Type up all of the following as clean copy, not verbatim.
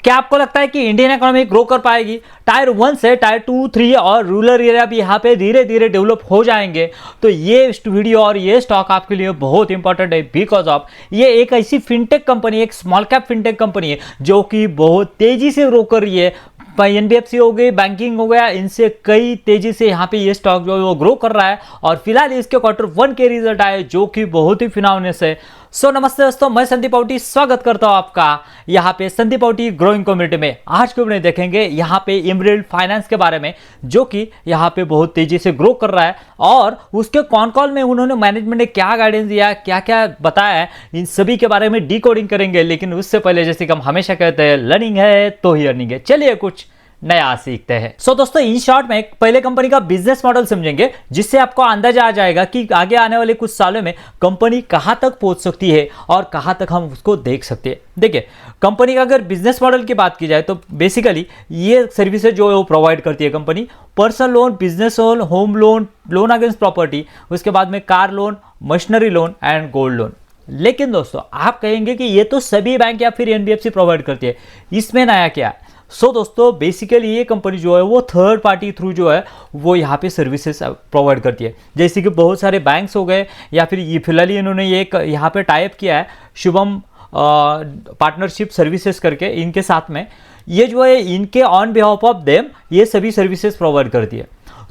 क्या आपको लगता है कि इंडियन इकोनॉमी ग्रो कर पाएगी? टायर 1 से टायर 2, 3 और रूरल एरिया भी यहाँ पे धीरे धीरे डेवलप हो जाएंगे। तो ये वीडियो और ये स्टॉक आपके लिए बहुत इंपॉर्टेंट है, बिकॉज ऑफ ये एक ऐसी फिनटेक कंपनी, एक स्मॉल कैप फिनटेक कंपनी है जो कि बहुत तेजी से ग्रो कर रही है। एनबीएफसी हो गई, बैंकिंग हो गया, इनसे कई तेजी से यहाँ पे ये स्टॉक जो है वो ग्रो कर रहा है। और फिलहाल इसके Q1 के रिजल्ट आए जो कि बहुत ही फिनोमिनस है। नमस्ते दोस्तों, मैं संदीप पाउटी स्वागत करता हूं आपका यहाँ पे संदीप पाउटी ग्रोइंग कम्युनिटी में। आज के वीडियो में देखेंगे यहाँ पे एमराल्ड फाइनेंस के बारे में, जो कि यहाँ पे बहुत तेजी से ग्रो कर रहा है और उसके कौन कॉल में उन्होंने मैनेजमेंट ने क्या गाइडेंस दिया, क्या क्या बताया है, इन सभी के बारे में डिकोडिंग करेंगे। लेकिन उससे पहले जैसे कि हम हमेशा कहते हैं, लर्निंग है तो ही अर्निंग है। चलिए कुछ नया सीखते हैं। दोस्तों इन शॉर्ट में पहले कंपनी का बिजनेस मॉडल समझेंगे, जिससे आपको अंदाजा आ जाएगा कि आगे आने वाले कुछ सालों में कंपनी कहां तक पहुंच सकती है और कहां तक हम उसको देख सकते हैं। देखिए, कंपनी का अगर बिजनेस मॉडल की बात की जाए तो बेसिकली ये सर्विसेज जो है वो प्रोवाइड करती है company. Personal loan, business loan, home loan, loan against property, उसके बाद में car loan, machinery loan and gold loan. लेकिन दोस्तों आप कहेंगे कि ये तो सभी बैंक या फिर एनबीएफसी प्रोवाइड करती है, इसमें नया क्या है? दोस्तों बेसिकली ये कंपनी जो है वो थर्ड पार्टी थ्रू जो है वो यहाँ पे सर्विसेज प्रोवाइड करती है। जैसे कि बहुत सारे बैंक्स हो गए या फिर ये फिलहाल इन्होंने ये यहाँ पे टाइप किया है शुभम पार्टनरशिप सर्विसेज करके, इनके साथ में ये जो है इनके ऑन बिहाफ ऑफ देम ये सभी सर्विसेज प्रोवाइड करती है।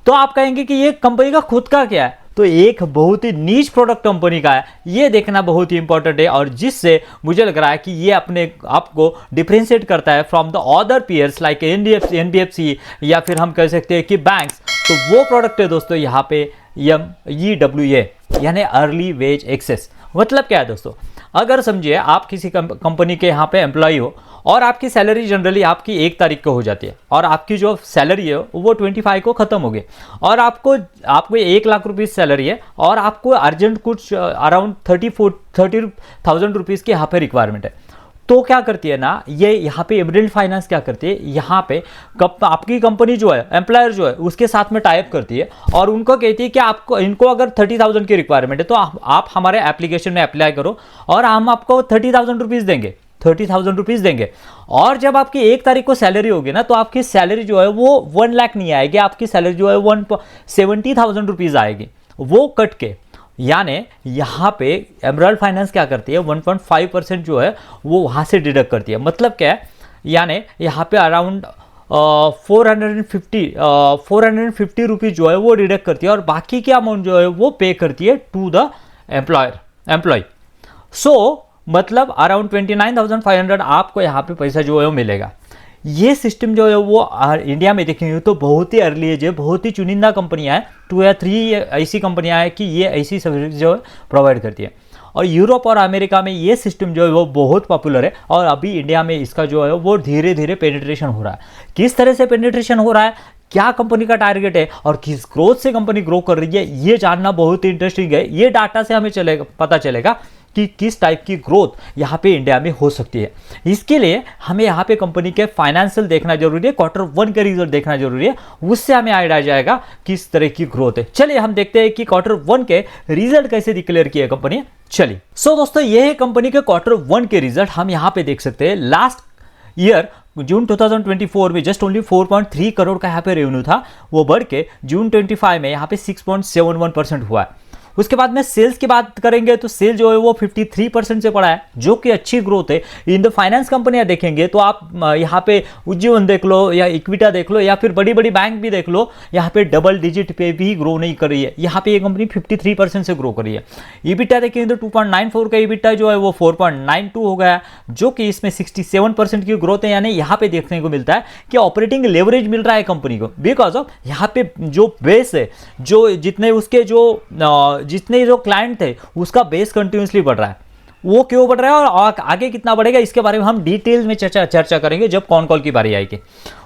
तो आप कहेंगे कि ये कंपनी का खुद का क्या है? तो एक बहुत ही नीच प्रोडक्ट कंपनी का है, ये देखना बहुत ही इंपॉर्टेंट है और जिससे मुझे लग रहा है कि ये अपने आप को डिफरेंशिएट करता है from the other peers like NBFC या फिर हम कह सकते हैं कि बैंक्स। तो वो प्रोडक्ट है दोस्तों यहाँ पे EWA यानी अर्ली वेज एक्सेस। मतलब क्या है दोस्तों? अगर समझिए आप किसी कंपनी के यहाँ पे एम्प्लॉय हो और आपकी सैलरी जनरली आपकी 1 तारीख को हो जाती है और आपकी जो सैलरी है वो 25 को ख़त्म हो गई और आपको 1 लाख रुपीज़ सैलरी है और आपको अर्जेंट कुछ अराउंड 30,000 रुपीज़ की यहाँ पे रिक्वायरमेंट है। तो क्या करती है ना, ये यहाँ पे एमराल्ड फाइनेंस क्या करती है, यहाँ पे आपकी कंपनी जो है, एम्प्लॉयर जो है, उसके साथ में टाइप करती है और उनको कहती है कि आपको इनको अगर 30,000 की रिक्वायरमेंट है तो आप हमारे एप्लीकेशन में अप्लाई करो और हम आपको 30,000 रुपीज़ देंगे, 30,000 रुपीज़ देंगे। और जब आपकी 1 तारीख को सैलरी होगी ना तो आपकी सैलरी जो है वो 1 लाख नहीं आएगी, आपकी सैलरी जो है 170,000 रुपीज़ आएगी, वो कट के। यानी यहाँ पे एमराल्ड फाइनेंस क्या करती है, 1.5% जो है वो वहाँ से डिडक्ट करती है। मतलब क्या है, यानी यहाँ पे अराउंड 450 रुपीज़ जो है वो डिडक्ट करती है और बाकी की अमाउंट जो है वो पे करती है टू द एम्प्लॉय। मतलब अराउंड 29,500 आपको यहाँ पे पैसा जो है वो मिलेगा। ये सिस्टम जो है वो इंडिया में देखेंगे तो बहुत ही अर्ली एज है, बहुत ही चुनिंदा कंपनियां हैं, 2 या 3 ऐसी कंपनियां हैं कि ये ऐसी सर्विस जो है प्रोवाइड करती है। और यूरोप और अमेरिका में ये सिस्टम जो है वो बहुत पॉपुलर है और अभी इंडिया में इसका जो है वो धीरे धीरे पेनिट्रेशन हो रहा है। किस तरह से पेनिट्रेशन हो रहा है, क्या कंपनी का टारगेट है और किस ग्रोथ से कंपनी ग्रो कर रही है, ये जानना बहुत ही इंटरेस्टिंग है। ये डाटा से हमें पता चलेगा कि किस टाइप की ग्रोथ यहाँ पे इंडिया में हो सकती है। इसके लिए हमें यहाँ पे कंपनी के फाइनेंशियल देखना जरूरी है, Q1 के रिजल्ट देखना जरूरी है, उससे हमें आइडिया आ जाएगा किस तरह की ग्रोथ है। चलिए हम देखते हैं कि Q1 के रिजल्ट कैसे डिक्लेयर किए कंपनी। चलिए दोस्तों ये है कंपनी के Q1 के रिजल्ट। हम यहाँ पे देख सकते हैं लास्ट ईयर जून 2024 में जस्ट ओनली 4.3 करोड़ का यहाँ पे रेवेन्यू था, वो बढ़ के जून 25 में यहाँ पे 6.71% हुआ है। उसके बाद में सेल्स की बात करेंगे तो सेल जो है वो 53% से बढ़ा है, जो कि अच्छी ग्रोथ है। इन द फाइनेंस कंपनियां देखेंगे तो आप यहाँ पे उज्जीवन देख लो या इक्विटा देख लो या फिर बड़ी बड़ी बैंक भी देख लो, यहाँ पे डबल डिजिट पे भी ग्रो नहीं कर रही है। यहाँ पे ये कंपनी 53% से ग्रो कर रही है। ईबिटा देखेंगे तो 2.94 का ईबिटा जो है वो 4.92 हो गया, जो कि इसमें 67% की ग्रोथ है। यानी यहाँ पे देखने को मिलता है कि ऑपरेटिंग लेवरेज मिल रहा है कंपनी को, बिकॉज ऑफ यहाँ पे जो बेस है, जो जितने जो क्लाइंट थे उसका बेस कंटिन्यूसली बढ़ रहा है। वो क्यों बढ़ रहा है और आगे कितना बढ़ेगा इसके बारे में हम डिटेल में चर्चा करेंगे जब कॉल की बारी आएगी।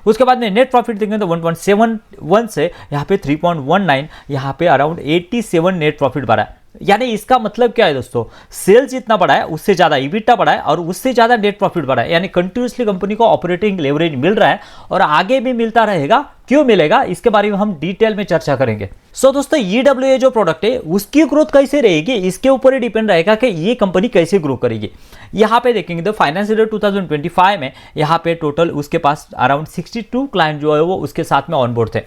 उसके बाद में नेट प्रॉफिट देखेंगे तो 1.71 से यहाँ पे 3.19, यहाँ पे अराउंड 87 नेट प्रॉफिट बढ़ा है। यानी इसका मतलब क्या है दोस्तों, सेल्स जितना बढ़ा है उससे ज्यादा ईबिटा बढ़ा है और उससे ज्यादा नेट प्रॉफिट बढ़ा है। यानी कंटिन्यूसली कंपनी को ऑपरेटिंग लेवरेज मिल रहा है और आगे भी मिलता रहेगा क्यों मिलेगा, इसके बारे में हम डिटेल में चर्चा करेंगे। सो दोस्तों, EWA जो प्रोडक्ट है उसकी ग्रोथ कैसे रहेगी, इसके ऊपर ही डिपेंड रहेगा कि ये कंपनी कैसे ग्रो करेगी। यहाँ पे देखेंगे तो फाइनेंशियल ईयर 2025 में यहाँ पे टोटल उसके पास अराउंड 62 क्लाइंट जो है वो उसके साथ में ऑनबोर्ड थे,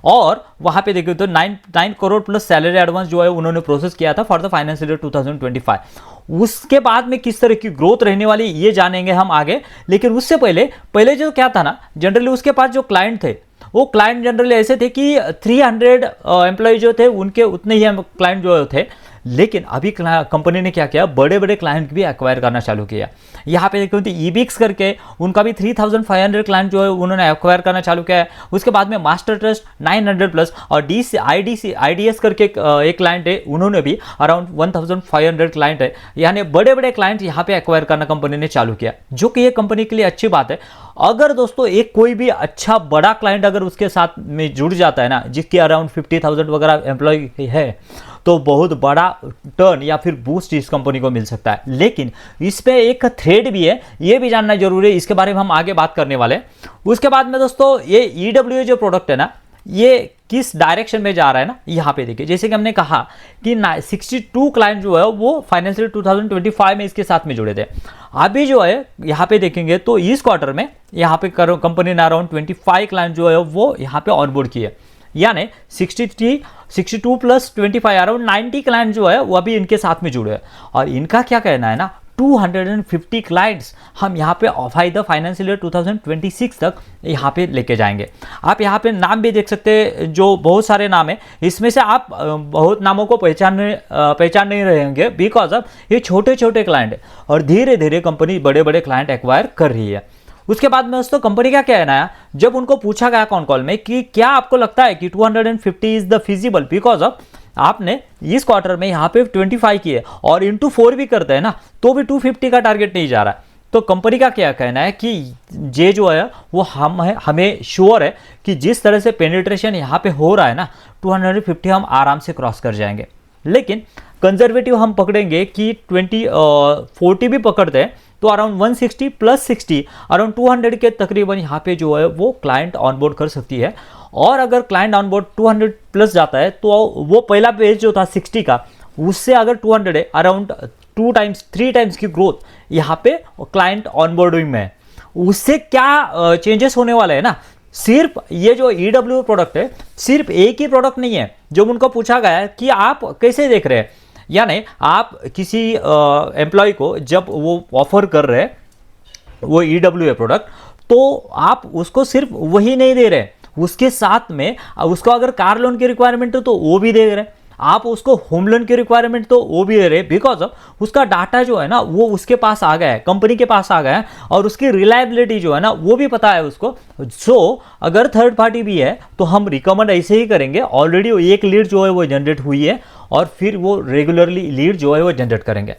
और वहाँ पे देखिए तो 9 करोड़ प्लस सैलरी एडवांस जो है उन्होंने प्रोसेस किया था फॉर द फाइनेंशियल ईयर 2025। उसके बाद में किस तरह की ग्रोथ रहने वाली ये जानेंगे हम आगे। लेकिन उससे पहले जो क्या था ना, जनरली उसके पास जो क्लाइंट थे वो क्लाइंट जनरली ऐसे थे कि 300 एम्प्लॉय जो थे उनके उतने ही क्लाइंट जो थे। लेकिन अभी कंपनी ने क्या किया, बड़े बड़े क्लाइंट भी एक्वायर करना चालू किया। यहाँ पे देखो तो ईबिक्स करके उनका भी 3500 क्लाइंट जो है उन्होंने एक्वायर करना चालू किया है। उसके बाद में मास्टर ट्रस्ट 900 प्लस और IDS करके एक क्लाइंट है, उन्होंने भी अराउंड 1500 क्लाइंट है। यानी बड़े बड़े क्लाइंट यहाँ पे एक्वायर करना कंपनी ने चालू किया, जो कि ये कंपनी के लिए अच्छी बात है। अगर दोस्तों एक कोई भी अच्छा बड़ा क्लाइंट अगर उसके साथ में जुड़ जाता है ना, जिसकी अराउंड 50,000 वगैरह एम्प्लॉय है, तो बहुत बड़ा टर्न या फिर बूस्ट इस कंपनी को मिल सकता है। लेकिन इस पे एक थ्रेड भी है, ये भी जानना जरूरी है, इसके बारे में हम आगे बात करने वाले हैं। उसके बाद में दोस्तों ये EWA जो प्रोडक्ट है ना, ये किस डायरेक्शन में जा रहा है ना, यहाँ पे देखिए जैसे कि हमने कहा कि 62 क्लाइंट जो है वो फाइनेंशियल 2025 में इसके साथ में जुड़े थे। अभी जो है यहाँ पे देखेंगे तो इस क्वार्टर में यहाँ पे कंपनी ने अराउंड 25 क्लाइंट जो है वो यहाँ पे ऑनबोर्ड किए, यानी 62 प्लस 25 अराउंड 90 क्लाइंट जो है वो अभी इनके साथ में जुड़े हैं। और इनका क्या कहना है ना, 250 क्लाइंट्स हम यहाँ पे ऑफाई द फाइनेंशियल ईयर 2026 तक यहाँ पे लेके जाएंगे। आप यहाँ पे नाम भी देख सकते हैं, जो बहुत सारे नाम है, इसमें से आप बहुत नामों को पहचान नहीं रहेंगे, बिकॉज ऑफ ये छोटे छोटे क्लाइंट है और धीरे धीरे कंपनी बड़े बड़े क्लाइंट एक्वायर कर रही है। उसके बाद में दोस्तों कंपनी का कहना है, जब उनको पूछा गया कॉन कॉल में कि क्या आपको लगता है कि 250 is the feasible, because of आपने इस क्वार्टर में यहाँ पे 25 किए और इंटू 4 भी करते हैं ना, तो भी 250 का टारगेट नहीं जा रहा है। तो कंपनी का क्या कहना है कि ये जो है वो हमें श्योर है कि जिस तरह से पेनिट्रेशन यहाँ पे हो रहा है ना, 250 हम आराम से क्रॉस कर जाएंगे। लेकिन कंजर्वेटिव हम पकड़ेंगे कि 40 भी पकड़ते हैं तो अराउंड 160 प्लस 60 अराउंड 200 के तकरीबन यहाँ पे जो है वो क्लाइंट ऑनबोर्ड कर सकती है। और अगर क्लाइंट ऑनबोर्ड 200 प्लस जाता है तो वो पहला पेज जो था 60 का, उससे अगर 200 है, अराउंड 3 टाइम्स की ग्रोथ यहाँ पे क्लाइंट ऑनबोर्डिंग में है। उससे क्या चेंजेस होने वाले हैं ना, सिर्फ ये जो EWA प्रोडक्ट है सिर्फ एक ही प्रोडक्ट नहीं है। जब उनको पूछा गया है कि आप कैसे देख रहे हैं, यानी आप किसी एम्प्लॉय को जब वो ऑफर कर रहे हैं वो EWA प्रोडक्ट, तो आप उसको सिर्फ वही नहीं दे रहे, उसके साथ में उसको अगर कार लोन की रिक्वायरमेंट है तो वो भी दे रहे, आप उसको होम लोन की रिक्वायरमेंट तो वो भी दे रहे, बिकॉज ऑफ उसका डाटा जो है ना वो उसके पास आ गया है, कंपनी के पास आ गया है, और उसकी रिलायबिलिटी जो है ना वो भी पता है उसको। सो अगर थर्ड पार्टी भी है तो हम रिकमेंड ऐसे ही करेंगे, ऑलरेडी एक लीड जो है वो जनरेट हुई है और फिर वो रेगुलरली लीड जो है वो जनरेट करेंगे।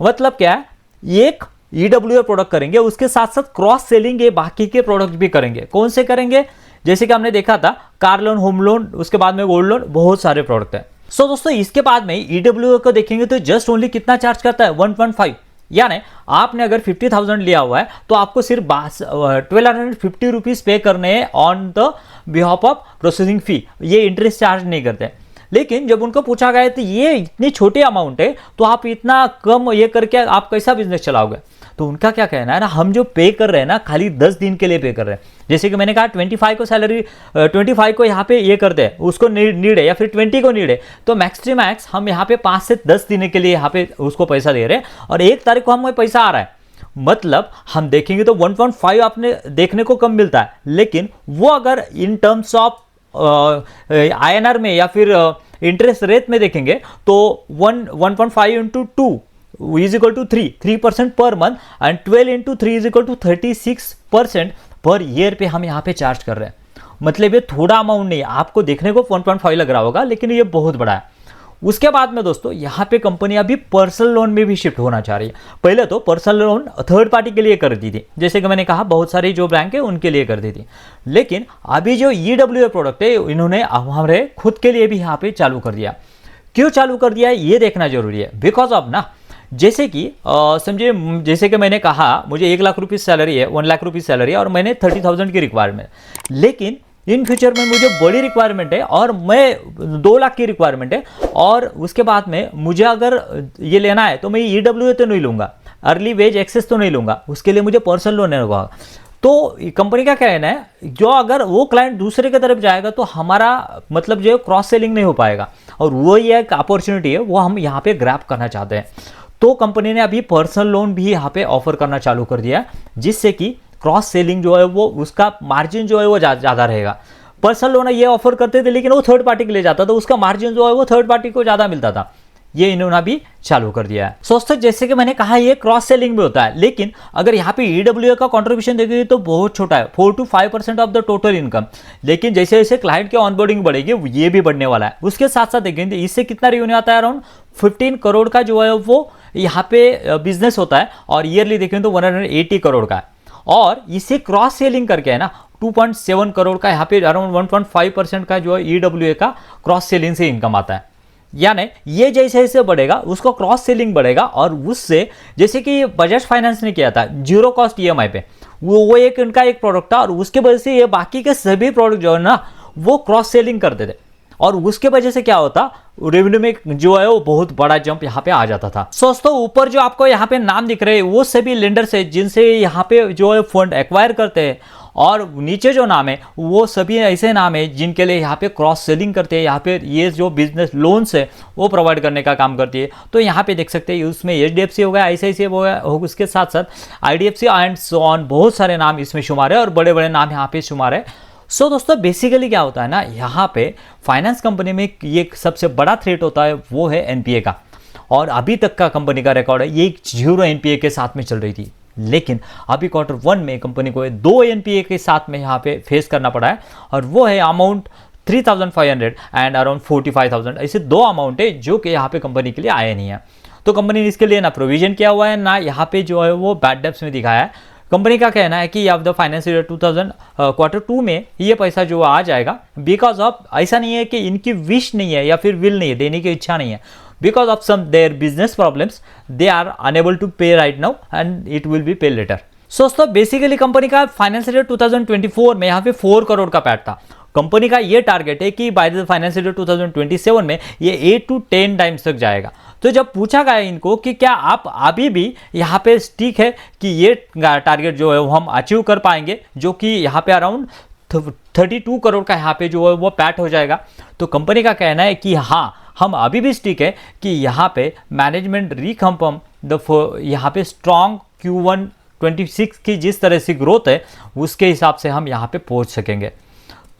मतलब क्या है, एक EWA प्रोडक्ट करेंगे, उसके साथ साथ क्रॉस सेलिंग ये बाकी के प्रोडक्ट भी करेंगे। कौन से करेंगे, जैसे कि हमने देखा था कार लोन, होम लोन, उसके बाद में गोल्ड लोन, बहुत सारे प्रोडक्ट हैं। सो दोस्तों इसके बाद में EWA को देखेंगे तो जस्ट ओनली कितना चार्ज करता है, 1.5। यानी आपने अगर 50,000 लिया हुआ है तो आपको सिर्फ 1250 रुपीज पे करने हैं on the behalf of processing fee, ये इंटरेस्ट चार्ज नहीं करते। लेकिन जब उनको पूछा गया तो ये इतनी छोटी अमाउंट है तो आप इतना कम ये करके आप कैसा बिजनेस चलाओगे, तो उनका क्या कहना है ना, हम जो पे कर रहे हैं ना खाली 10 दिन के लिए पे कर रहे हैं। जैसे कि मैंने कहा 25 को सैलरी 25 को यहाँ पे ये करते हैं, उसको नीड है, या फिर 20 को नीड है, तो मैक्स टू मैक्स हम यहाँ पे 5 से 10 दिन के लिए यहाँ पे उसको पैसा दे रहे हैं और 1 तारीख को हमें पैसा आ रहा है। मतलब हम देखेंगे तो 1.5 आपने देखने को कम मिलता है, लेकिन वो अगर इन टर्म्स ऑफ INR में या फिर इंटरेस्ट रेट में देखेंगे तो 1.5 into 2 is equal to 3% per month and 12 into 3 is equal to 36% per year पे हम यहाँ पे चार्ज कर रहे हैं। मतलब ये थोड़ा अमाउंट नहीं है, आपको देखने को 1.5 लग रहा होगा लेकिन ये बहुत बड़ा है। उसके बाद में दोस्तों यहाँ पे कंपनी अभी पर्सनल लोन में भी शिफ्ट होना चाह रही है। पहले तो पर्सनल लोन थर्ड पार्टी के लिए कर दी थी, जैसे कि मैंने कहा बहुत सारी जो बैंक है उनके लिए कर दी थी, लेकिन अभी जो EWA प्रोडक्ट है इन्होंने हमारे खुद के लिए भी यहाँ पे चालू कर दिया। क्यों चालू कर दिया है ये देखना जरूरी है, बिकॉज ऑफ ना, जैसे कि समझिए, जैसे कि मैंने कहा मुझे 1 लाख रुपीज़ सैलरी है, 1 लाख रुपीज़ सैलरी है और मैंने 30,000 की रिक्वायरमेंट, लेकिन इन फ्यूचर में मुझे बड़ी रिक्वायरमेंट है और मैं 2 लाख की रिक्वायरमेंट है, और उसके बाद में मुझे अगर ये लेना है तो मैं EWA तो नहीं लूँगा, अर्ली वेज एक्सेस तो नहीं लूँगा, उसके लिए मुझे पर्सनल लोन लेना होगा। तो कंपनी का कहना है जो अगर वो क्लाइंट दूसरे की तरफ जाएगा तो हमारा मतलब जो क्रॉस सेलिंग नहीं हो पाएगा, और वो ये एक अपॉर्चुनिटी है वो हम यहाँ पे ग्रैब करना चाहते हैं। तो कंपनी ने अभी पर्सनल लोन भी यहाँ पे ऑफर करना चालू कर दिया है, जिससे कि क्रॉस सेलिंग जो है वो उसका मार्जिन जो है वो ज़्यादा रहेगा। पर्सनल लोन ये ऑफर करते थे लेकिन वो थर्ड पार्टी के लिए जाता था, उसका मार्जिन जो है वो थर्ड पार्टी को ज़्यादा मिलता था। ये इन्होंने भी चालू कर दिया है। दोस्तों जैसे कि मैंने कहा ये क्रॉस सेलिंग भी होता है, लेकिन अगर यहाँ पे EWA का कंट्रीब्यूशन देखेंगे तो बहुत छोटा है, 4 to 5% of the total income. लेकिन जैसे जैसे क्लाइंट की ऑनबोर्डिंग बढ़ेगी ये भी बढ़ने वाला है। उसके साथ साथ देखेंगे इससे कितना रेवेन्यू आता है, अराउंड 15 करोड़ का जो है वो यहाँ पे बिजनेस होता है, और ईयरली देखेंगे तो 180 करोड़ का है। और इसे क्रॉस सेलिंग करके है ना 2.7 करोड़ का यहाँ पे अराउंड 1.5% का जो है EWA का क्रॉस सेलिंग से इनकम आता है। यानी ये जैसे जैसे बढ़ेगा उसको क्रॉस सेलिंग बढ़ेगा, और उससे जैसे कि बजाज फाइनेंस ने किया था 0 कॉस्ट EMI पे, वो एक उनका एक प्रोडक्ट था, और उसके वजह से ये बाकी के सभी प्रोडक्ट जो है ना वो क्रॉस सेलिंग करते थे, और उसके वजह से क्या होता रेवेन्यू में जो है वो बहुत बड़ा जंप यहाँ पे आ जाता था। दोस्तों ऊपर जो आपको यहाँ पे नाम दिख रहे हैं वो सभी लेंडर्स है जिनसे यहाँ पे जो है फंड एक्वायर करते हैं, और नीचे जो नाम है वो सभी ऐसे नाम है जिनके लिए यहाँ पे क्रॉस सेलिंग करते हैं, यहाँ पे ये जो बिजनेस लोन्स है वो प्रोवाइड करने का काम करती है। तो यहाँ पे देख सकते हैं उसमें HDFC हो गया, ICICI हो गया, उसके साथ साथ IDFC एंड सो ऑन, बहुत सारे नाम इसमें शुमार है और बड़े बड़े नाम यहाँ पे शुमार है। सो दोस्तों बेसिकली क्या होता है ना, यहाँ पे फाइनेंस कंपनी में ये सबसे बड़ा थ्रेट होता है वो है NPA का, और अभी तक का कंपनी का रिकॉर्ड है ये 0 NPA के साथ में चल रही थी, लेकिन अभी Q1 में कंपनी को 2 NPA के साथ में यहाँ पे फेस करना पड़ा है, और वो है अमाउंट 3,500 एंड अराउंड 45,000। ऐसे 2 अमाउंट है जो कि यहाँ पे कंपनी के लिए आए नहीं है। तो कंपनी ने इसके लिए ना प्रोविजन किया हुआ है ना यहाँ पे जो है वो बैड डेब्ट्स में दिखाया है। कंपनी का कहना है कि अब द फाइनेंशियल ईयर 2000 Q2 में ये पैसा जो आ जाएगा, बिकॉज ऑफ ऐसा नहीं है कि इनकी विश नहीं है या फिर विल नहीं है, देने की इच्छा नहीं है, because of some their business problems they are unable to pay right now and it will be pay later। दोस्तों बेसिकली कंपनी का फाइनेंशियल ईयर 2024 में यहाँ पे 4 करोड़ का पैट था। कंपनी का ये टारगेट है कि बाय द फाइनेंशियल ईयर 2027 में ये 8 to 10 टाइम्स तक जाएगा। तो जब पूछा गया इनको कि क्या आप अभी भी यहाँ पे स्टिक है कि ये टारगेट जो है वो हम अचीव कर पाएंगे, जो कि यहाँ पे अराउंड 32 करोड़ का यहाँ पे जो है वो पैट हो जाएगा, तो कंपनी का कहना है कि हाँ हम अभी भी स्टिक है कि यहाँ पे मैनेजमेंट रिकम्पम द यहाँ पे स्ट्रॉन्ग Q1 26 की जिस तरह से ग्रोथ है उसके हिसाब से हम यहाँ पे पहुँच सकेंगे।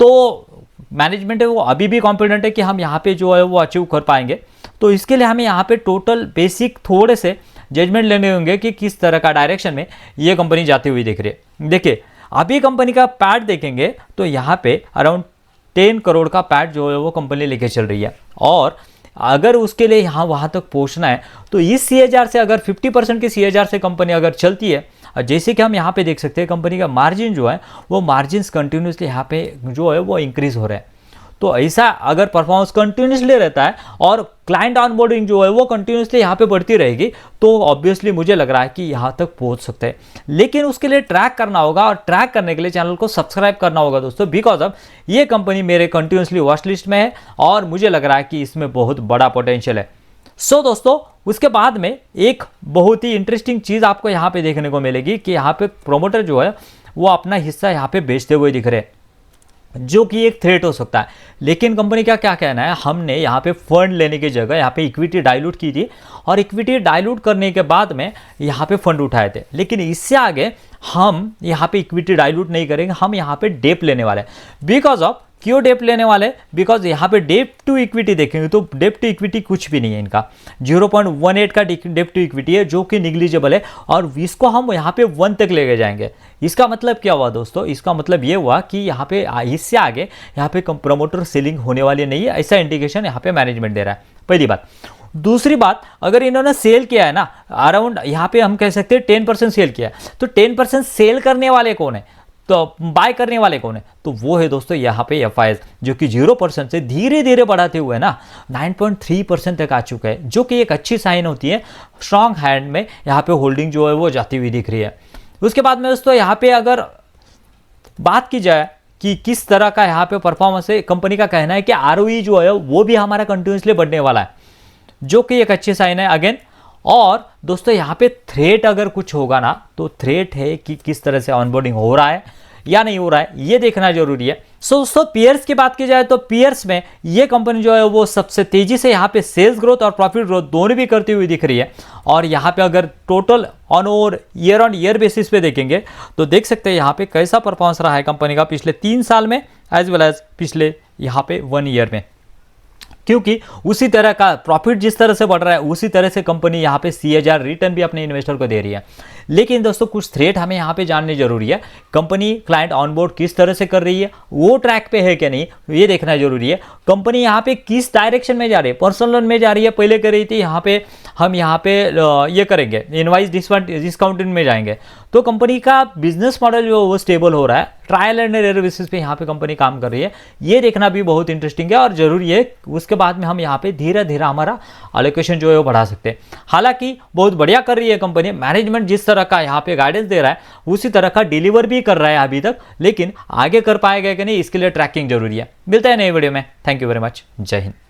तो मैनेजमेंट है वो अभी भी कॉन्फिडेंट है कि हम यहाँ पे जो है वो अचीव कर पाएंगे। तो इसके लिए हमें यहाँ पे टोटल बेसिक थोड़े से जजमेंट लेने होंगे कि किस तरह का डायरेक्शन में ये कंपनी जाती हुई दिख रही है। देखिए अभी कंपनी का पैट देखेंगे तो यहाँ पे अराउंड 10 करोड़ का पैट जो है वो कंपनी लेके चल रही है, और अगर उसके लिए यहाँ वहाँ तक पहुँचना है तो इस CAGR से अगर 50% के CAGR से कंपनी अगर चलती है, जैसे कि हम यहाँ पे देख सकते हैं कंपनी का मार्जिन जो है वो मार्जिन्स कंटिन्यूसली यहाँ पे जो है वो इंक्रीज हो रहा है। तो ऐसा अगर परफॉर्मेंस कंटिन्यूसली रहता है और क्लाइंट ऑनबोर्डिंग जो है वो कंटिन्यूसली यहाँ पे बढ़ती रहेगी तो ऑब्वियसली मुझे लग रहा है कि यहाँ तक पहुँच सकते हैं। लेकिन उसके लिए ट्रैक करना होगा, और ट्रैक करने के लिए चैनल को सब्सक्राइब करना होगा दोस्तों, बिकॉज ऑफ ये कंपनी मेरे कंटिन्यूसली वॉच लिस्ट में है और मुझे लग रहा है कि इसमें बहुत बड़ा पोटेंशियल है। सो दोस्तों उसके बाद में एक बहुत ही इंटरेस्टिंग चीज़ आपको यहाँ पे देखने को मिलेगी कि यहाँ पे प्रोमोटर जो है वो अपना हिस्सा यहाँ पे बेचते हुए दिख रहे हैं, जो कि एक थ्रेट हो सकता है। लेकिन कंपनी का क्या कहना है, हमने यहाँ पे फंड लेने की जगह यहाँ पे इक्विटी डाइल्यूट की थी, और इक्विटी डाइल्यूट करने के बाद में यहाँ पे फंड उठाए थे, लेकिन इससे आगे हम यहाँ पे इक्विटी डाइल्यूट नहीं करेंगे, हम यहाँ पे डेप लेने वाले हैं। बिकॉज ऑफ क्यों डेप लेने वाले, बिकॉज यहाँ पे डेप टू इक्विटी देखेंगे तो डेप टू इक्विटी कुछ भी नहीं है, इनका 0.18 का डेप टू इक्विटी है जो कि निग्लिजिबल है, और इसको हम यहाँ पे 1 तक लेके जाएंगे। इसका मतलब क्या हुआ दोस्तों, इसका मतलब ये हुआ कि यहाँ पे इससे आगे यहाँ पे प्रमोटर सेलिंग होने वाली नहीं है, ऐसा इंडिकेशन यहाँ पे मैनेजमेंट दे रहा है। पहली बात। दूसरी बात, अगर इन्होंने सेल किया है ना अराउंड यहाँ पे हम कह सकते हैं 10% सेल किया है, तो 10% सेल करने वाले कौन है, तो बाय करने वाले कौन है, तो वो है दोस्तों यहाँ पे FIs, जो कि 0% से धीरे धीरे बढ़ाते हुए ना 9.3% तक आ चुका है, जो कि एक अच्छी साइन होती है। स्ट्रॉन्ग हैंड में यहाँ पे होल्डिंग जो है वो जाती हुई दिख रही है। उसके बाद में दोस्तों यहाँ पे अगर बात की जाए कि किस तरह का यहाँ पे परफॉर्मेंस है। कंपनी का कहना है कि ROE जो है वो भी हमारा कंटिन्यूसली बढ़ने वाला है, जो कि एक अच्छी साइन है अगेन। और दोस्तों यहाँ पे थ्रेट अगर कुछ होगा ना, तो थ्रेट है कि किस तरह से ऑनबोर्डिंग हो रहा है या नहीं हो रहा है, ये देखना जरूरी है। सो दोस्तों पीयर्स की बात की जाए तो पीयर्स में ये कंपनी जो है वो सबसे तेजी से यहाँ पे सेल्स ग्रोथ और प्रॉफिट ग्रोथ दोनों भी करती हुई दिख रही है। और यहाँ पे अगर टोटल ऑन ईयर बेसिस पे देखेंगे तो देख सकते हैं यहाँ पे कैसा परफॉर्मेंस रहा है कंपनी का पिछले 3 साल में एज वेल एज पिछले यहाँ पे 1 ईयर में, क्योंकि उसी तरह का प्रॉफिट जिस तरह से बढ़ रहा है उसी तरह से कंपनी यहाँ पे CAGR रिटर्न भी अपने इन्वेस्टर को दे रही है। लेकिन दोस्तों कुछ थ्रेट हमें यहाँ पे जानने जरूरी है। कंपनी क्लाइंट ऑनबोर्ड किस तरह से कर रही है, वो ट्रैक पे है कि नहीं, ये देखना जरूरी है। कंपनी यहाँ पे किस डायरेक्शन में जा रही है, पर्सनल लोन में जा रही है, पहले कर रही थी, यहाँ पे हम यहाँ पे ये करेंगे इनवाइस डिस्काउंटिंग में जाएंगे। तो कंपनी का बिजनेस मॉडल जो वो स्टेबल हो रहा है, ट्रायल एंड एरर बेसिस पे यहाँ पे कंपनी काम कर रही है, ये देखना भी बहुत इंटरेस्टिंग है और जरूरी है। उसके बाद में हम यहाँ पे धीरे धीरे हमारा एलोकेशन जो है वो बढ़ा सकते हैं। हालांकि बहुत बढ़िया कर रही है कंपनी, मैनेजमेंट जिस तरह का यहाँ पे गाइडेंस दे रहा है उसी तरह का डिलीवर भी कर रहा है अभी तक, लेकिन आगे कर पाएगा कि नहीं इसके लिए ट्रैकिंग जरूरी है। मिलता है नई वीडियो में। Thank you very much. जय हिंद।